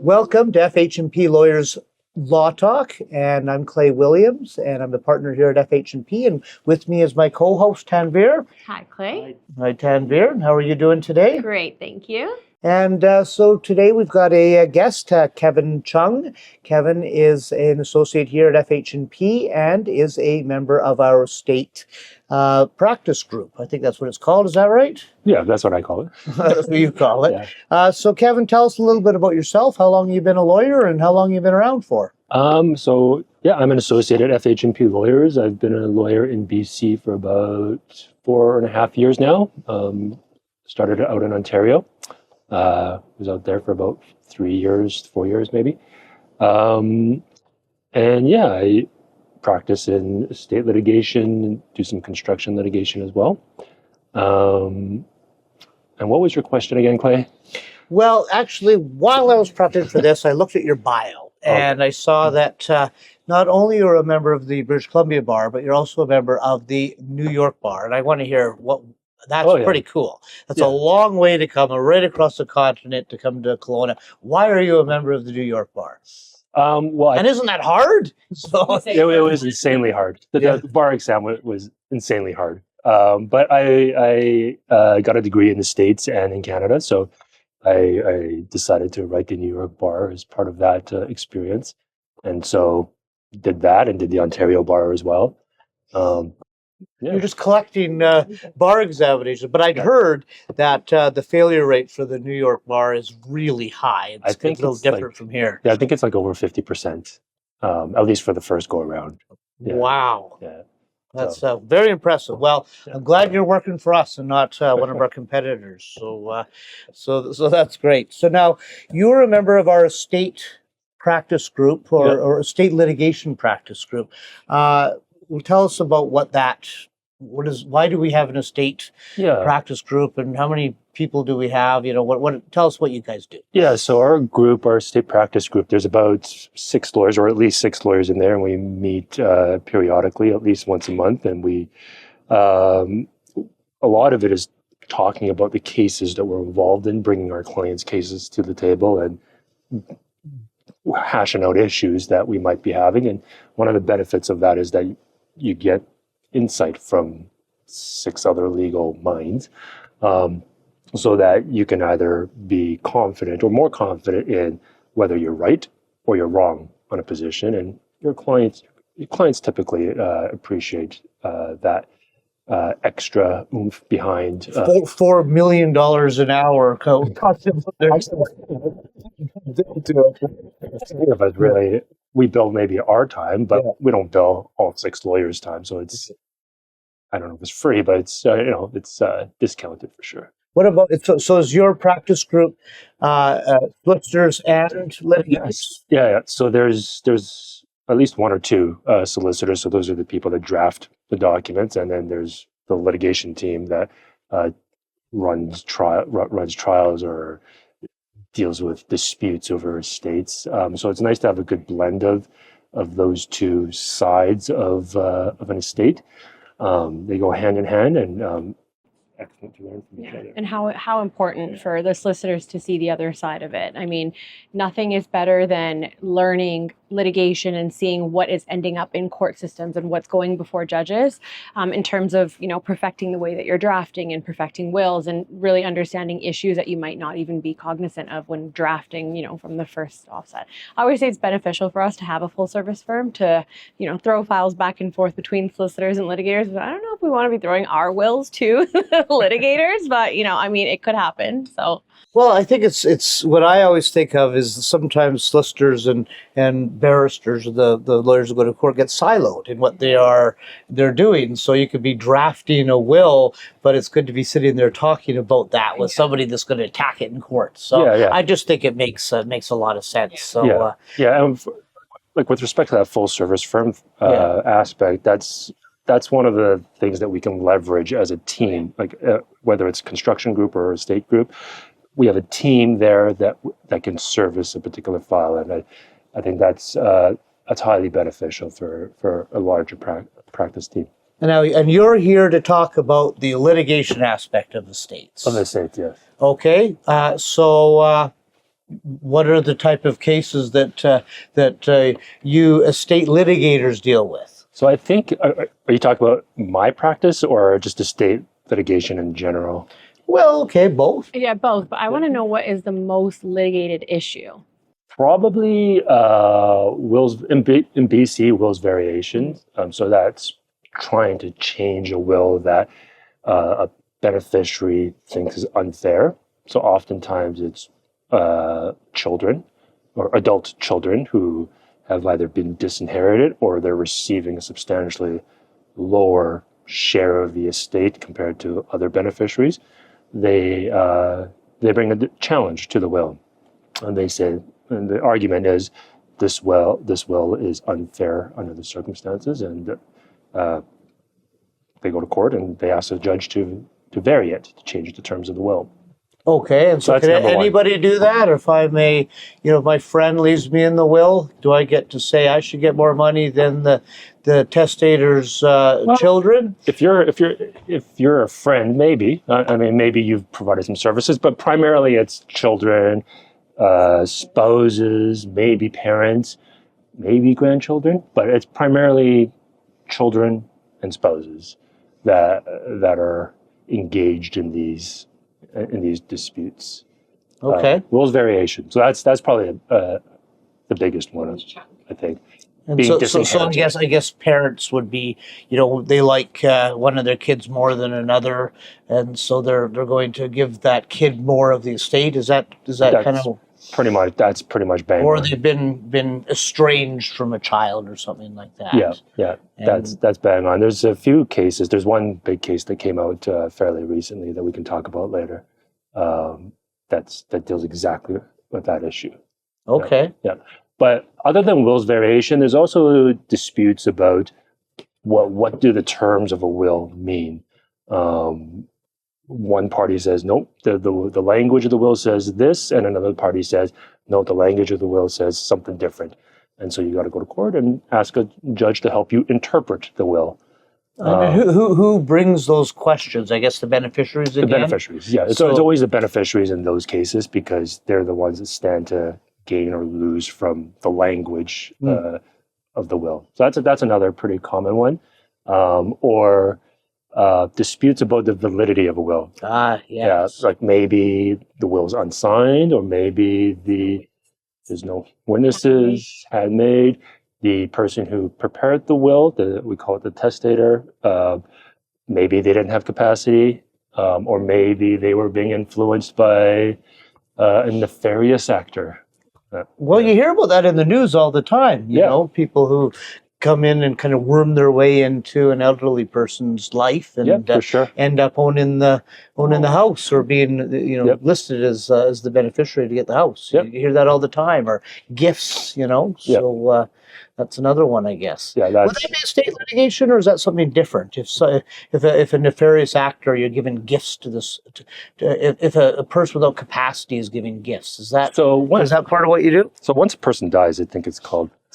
Welcome to FH&P Lawyers Law Talk, and I'm Clay Williams, and I'm the partner here at FH&P, and with me is my co-host, Tanvir. Hi, Clay. Hi, Tanvir. How are you doing today? Great, thank you. And so today we've got a guest, Kevin Cheung. Kevin is an associate here at FH&P and is a member of our state practice group. I think that's what it's called. Is that right? Yeah, that's what I call it. That's what you call it. Yeah. So Kevin, tell us a little bit about yourself. How long you've been a lawyer and how long you've been around for? I'm an associate at FH&P Lawyers. I've been a lawyer in BC for about 4.5 years now. Started out in Ontario. Was out there for about 4 years maybe. I practice in estate litigation, do some construction litigation as well. And what was your question again, Clay? Well, actually, while I was prepping for this, I looked at your bio and I saw that not only you're a member of the British Columbia Bar, but you're also a member of the New York Bar. And I want to hear what... That's pretty cool. That's a long way to come, right across the continent to come to Kelowna. Why are you a member of the New York Bar? And isn't that hard? It was insanely hard. The bar exam was insanely hard. But I got a degree in the States and in Canada, so I decided to write the New York Bar as part of that experience. And so did that and did the Ontario Bar as well. You're just collecting bar examinations, but I'd heard that the failure rate for the New York Bar is really high. I think it's a little different from here. Yeah, I think it's like over 50%, at least for the first go around. Yeah. Wow. Yeah. That's very impressive. Well, I'm glad you're working for us and not one of our competitors. So that's great. So now you're a member of our estate practice group or estate litigation practice group. Well, tell us about why do we have an estate practice group and how many people do we have? Tell us what you guys do. Yeah, so our estate practice group, there's about 6 lawyers or at least 6 lawyers in there, and we meet periodically at least once a month. And a lot of it is talking about the cases that we're involved in, bringing our clients' cases to the table and hashing out issues that we might be having. And one of the benefits of that is that you get insight from 6 other legal minds, so that you can either be confident or more confident in whether you're right or you're wrong on a position. And your clients typically appreciate that extra oomph behind $4 million an hour. We bill maybe our time, but we don't bill all 6 lawyers' time. So it's, I don't know if it's free, but it's it's discounted for sure. What about so is your practice group solicitors and litigants? Yeah. So there's at least 1 or 2 solicitors. So those are the people that draft the documents, and then there's the litigation team that runs trials or deals with disputes over estates. So it's nice to have a good blend of those 2 sides of an estate. They go hand in hand, and excellent to learn from each other. And how important for the solicitors to see the other side of it. I mean, nothing is better than learning litigation and seeing what is ending up in court systems and what's going before judges, in terms of, perfecting the way that you're drafting and perfecting wills and really understanding issues that you might not even be cognizant of when drafting, from the first offset. I always say it's beneficial for us to have a full service firm to, throw files back and forth between solicitors and litigators. But I don't know if we want to be throwing our wills to litigators, but, it could happen. So. Well, I think it's what I always think of is sometimes solicitors and barristers, the lawyers who go to court, get siloed in what they're doing. So you could be drafting a will, but it's good to be sitting there talking about that with somebody that's going to attack it in court. So I just think it makes a lot of sense. So like with respect to that full service firm aspect, that's one of the things that we can leverage as a team, like whether it's construction group or estate group. We have a team there that can service a particular file, and I think that's highly beneficial for a larger practice team. And you're here to talk about the litigation aspect of the states. Of the states, yes. Okay, so what are the type of cases that you estate litigators deal with? So I think, are you talking about my practice or just estate litigation in general? Well, okay, both. Yeah, both. But I want to know what is the most litigated issue. Probably wills in BC, wills variations. So that's trying to change a will that a beneficiary thinks is unfair. So oftentimes it's children or adult children who have either been disinherited or they're receiving a substantially lower share of the estate compared to other beneficiaries. They bring a challenge to the will, and they say, and the argument is this will is unfair under the circumstances, and they go to court and they ask the judge to vary it, to change the terms of the will. Okay, and so can anybody do that? Or if I may, my friend leaves me in the will, do I get to say I should get more money than the testator's children? If you're a friend, maybe. I mean, maybe you've provided some services, but primarily it's children, spouses, maybe parents, maybe grandchildren, but it's primarily children and spouses that are engaged in these disputes. Okay. Wills variation. So that's probably the biggest one, I think. And so I guess parents would be, they like one of their kids more than another, and so they're going to give that kid more of the estate. Is that kind of pretty much bang or on. they've been estranged from a child or something like that? Yeah. That's bang on. There's a few cases. There's one big case that came out fairly recently that we can talk about later. That deals exactly with that issue. Okay. Yeah. But other than wills variation, there's also disputes about what do the terms of a will mean. One party says, nope, the language of the will says this, and another party says, no, the language of the will says something different. And so you got to go to court and ask a judge to help you interpret the will. Who brings those questions? I guess the beneficiaries again? The beneficiaries, yeah. It's always the beneficiaries in those cases because they're the ones that stand to gain or lose from the language of the will. So that's another pretty common one. Or disputes about the validity of a will. Yes. Yeah, like maybe the will's unsigned, or maybe there's no witnesses handmade. The person who prepared the will, we call it the testator, maybe they didn't have capacity, or maybe they were being influenced by a nefarious actor. Well, you hear about that in the news all the time. You know, people who come in and kind of worm their way into an elderly person's life and for sure. end up owning the house or being listed as the beneficiary to get the house. You hear that all the time, or gifts. So that's another one, I guess. Yeah, would that be estate litigation, or is that something different? If a nefarious actor, you're giving gifts to this, if a person without capacity is giving gifts, is that part of what you do? So once a person dies, I think it's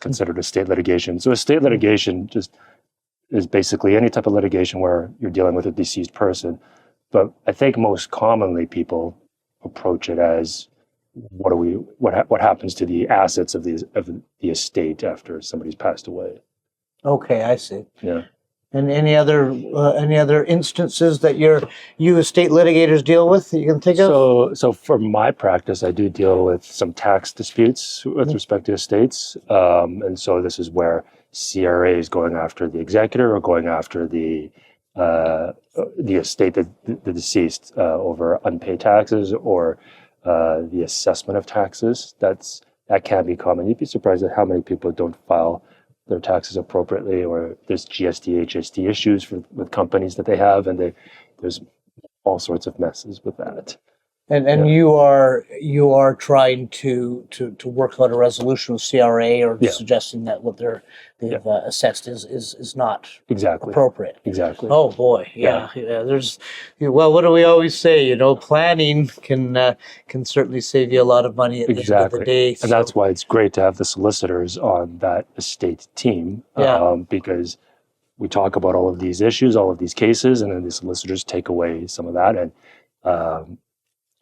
considered estate litigation. So estate litigation just is basically any type of litigation where you're dealing with a deceased person. But I think most commonly people approach it as what happens to the assets of the estate after somebody's passed away. Okay, I see. Yeah. And any other instances that you estate litigators deal with that you can think of? So for my practice, I do deal with some tax disputes with respect to estates, and so this is where CRA is going after the executor or going after the estate, the deceased, over unpaid taxes or the assessment of taxes. That can be common. You'd be surprised at how many people don't file their taxes appropriately, or there's GST, HST issues with companies that they have, and there's all sorts of messes with that. And you are trying to work out a resolution with CRA, or suggesting that what they've assessed is not appropriate. Exactly. Oh boy, yeah. There's what do we always say? Planning can certainly save you a lot of money at the end of the day. And that's why it's great to have the solicitors on that estate team, because we talk about all of these issues, all of these cases, and then the solicitors take away some of that and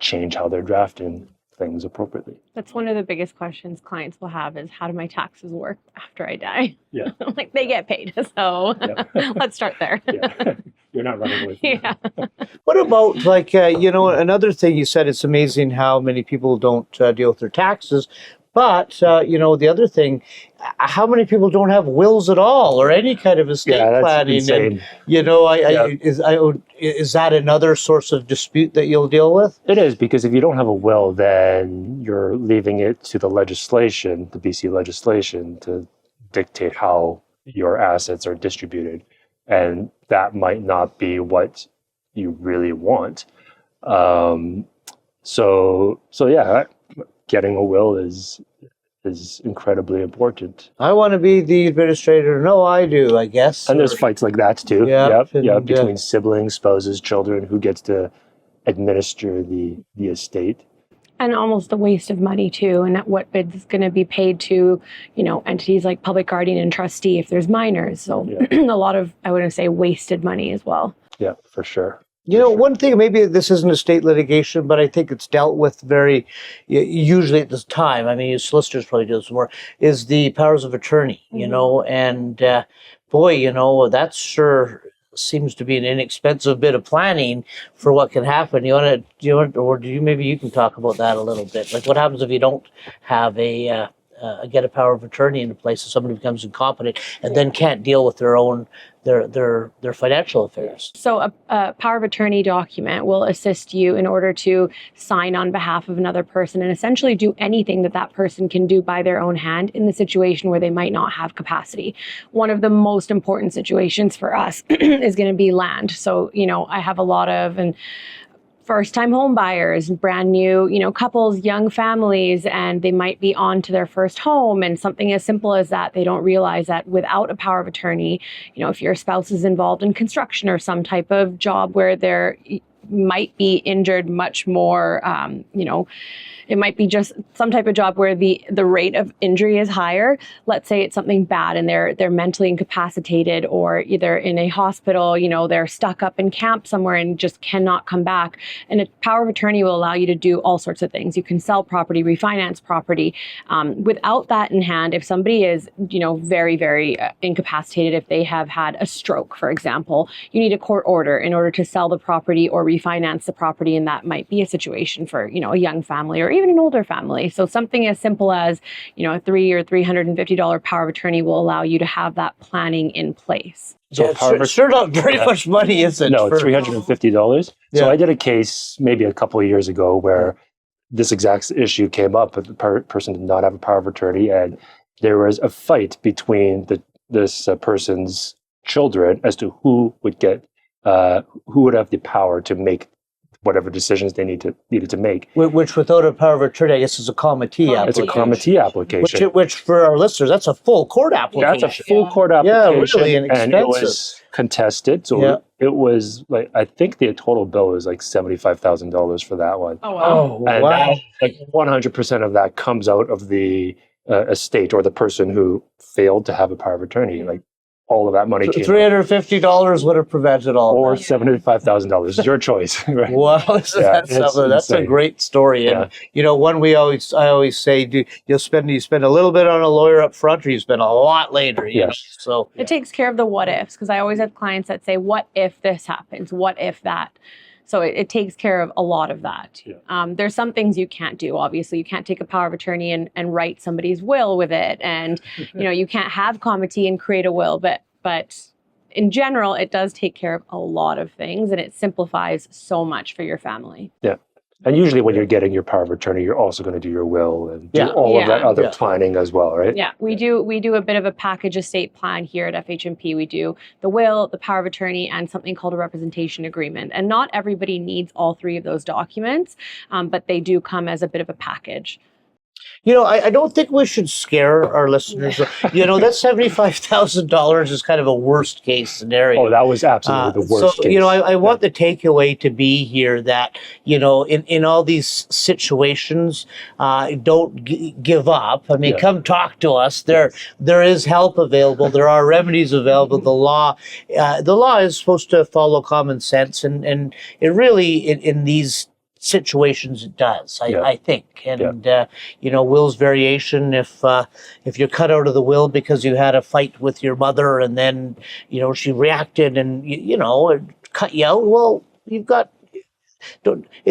change how they're drafting things appropriately. That's one of the biggest questions clients will have is, how do my taxes work after I die? Yeah. Like, they get paid. So Yeah. let's start there. Yeah. You're not running away from Yeah. What about, like, another thing you said, it's amazing how many people don't deal with their taxes. But, the other thing, how many people don't have wills at all or any kind of estate that's planning? insane. And, is that another source of dispute that you'll deal with? It is, because if you don't have a will, then you're leaving it to the legislation, the BC legislation, to dictate how your assets are distributed. And that might not be what you really want. So yeah, getting a will is incredibly important. I want to be the administrator. No, I do, I guess. And there's fights like that too. Yeah, and, between siblings, spouses, children, who gets to administer the estate. And almost a waste of money too, and what is going to be paid to, entities like public guardian and trustee if there's minors. So a lot of, I wouldn't say, wasted money as well. Yeah, for sure. One thing, maybe this isn't estate litigation, but I think it's dealt with very, usually at this time, I mean, solicitors probably do this more, is the powers of attorney, and boy, that sure seems to be an inexpensive bit of planning for what can happen. Maybe you can talk about that a little bit. Like, what happens if you don't have get a power of attorney into place, so somebody becomes incompetent and then can't deal with their own their financial affairs? So a power of attorney document will assist you in order to sign on behalf of another person and essentially do anything that person can do by their own hand in the situation where they might not have capacity. One of the most important situations for us is going to be land. So, I have a lot of first-time home buyers, brand new, couples, young families, and they might be on to their first home. And something as simple as that, they don't realize that without a power of attorney, if your spouse is involved in construction or some type of job where they're might be injured much more, it might be just some type of job where the rate of injury is higher. Let's say it's something bad and they're mentally incapacitated, or either in a hospital, they're stuck up in camp somewhere and just cannot come back. And a power of attorney will allow you to do all sorts of things. You can sell property, refinance property. Without that in hand, if somebody is, very, very incapacitated, if they have had a stroke, for example, you need a court order in order to sell the property or refinance the property. And that might be a situation for, a young family or even an older family. So something as simple as, a $300 or $350 power of attorney will allow you to have that planning in place. So sure not very much money, is it? No, $350. Yeah. So I did a case maybe a couple of years ago where this exact issue came up, but the person did not have a power of attorney, and there was a fight between this person's children as to who would have the power to make whatever decisions they needed to make. Which, without a power of attorney, I guess, is a comity application. It's a comity application. Which for our listeners, that's a full court application. That's a full court application. Yeah, really inexpensive. And it was contested. So it was like, I think the total bill was like $75,000 for that one. Oh, wow. And that, like 100% of that comes out of the estate or the person who failed to have a power of attorney. Like, all of that money came $350 would have prevented all or of that. $75,000. It's your choice. Right? Wow, that's a great story. And one I always say, you spend a little bit on a lawyer up front, or you spend a lot later. So it takes care of the what ifs, because I always have clients that say, what if this happens? What if that? So it takes care of a lot of that. Yeah. There's some things you can't do. Obviously, you can't take a power of attorney and write somebody's will with it. And, you can't have comity and create a will. But in general, it does take care of a lot of things, and it simplifies so much for your family. Yeah. And usually when you're getting your power of attorney, you're also going to do your will and do all of that other planning as well, right? Yeah, we do a bit of a package estate plan here at FH&P. We do the will, the power of attorney, and something called a representation agreement. And not everybody needs all three of those documents, but they do come as a bit of a package. I don't think we should scare our listeners. That $75,000 is kind of a worst case scenario. Oh, that was absolutely the worst case. I want the takeaway to be here that, in all these situations, don't give up. I mean, come talk to us. There is help available. There are remedies available. The law is supposed to follow common sense, and it really, in these situations it does, Yeah. I think. And, will's variation, if you're cut out of the will because you had a fight with your mother and then, she reacted and, cut you out, well, it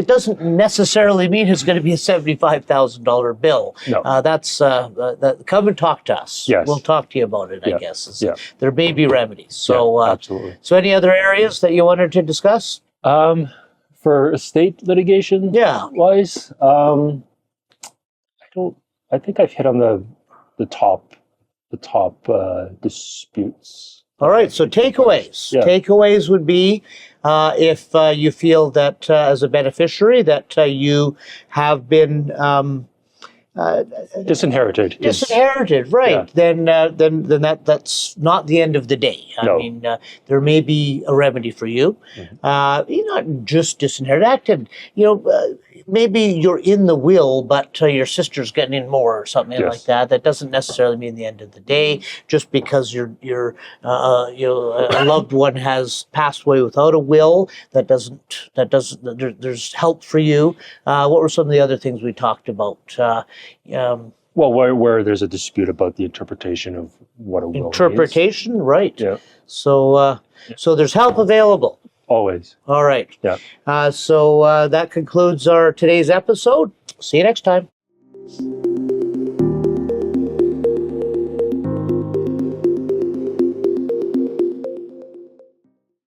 doesn't necessarily mean it's going to be a $75,000 bill. No. Come and talk to us. Yes. We'll talk to you about it, I Yeah. guess. Yeah. There may be remedies. So, absolutely. So any other areas that you wanted to discuss? For estate litigation, wise, I think I've hit on the top disputes. All right. So takeaways. Yeah. Takeaways would be if you feel that as a beneficiary that you have been Disinherited. disinherited, right? Yeah. Then that's not the end of the day. I mean, there may be a remedy for you. You're not just disinherited. Maybe you're in the will, but your sister's getting in more or something like that. That doesn't necessarily mean the end of the day. Just because a loved one has passed away without a will, there's help for you. What were some of the other things we talked about? Well, where there's a dispute about the interpretation of what a will interpretation, means. right? Yeah. So there's help available. Always. All right. Yeah. So that concludes our today's episode. See you next time.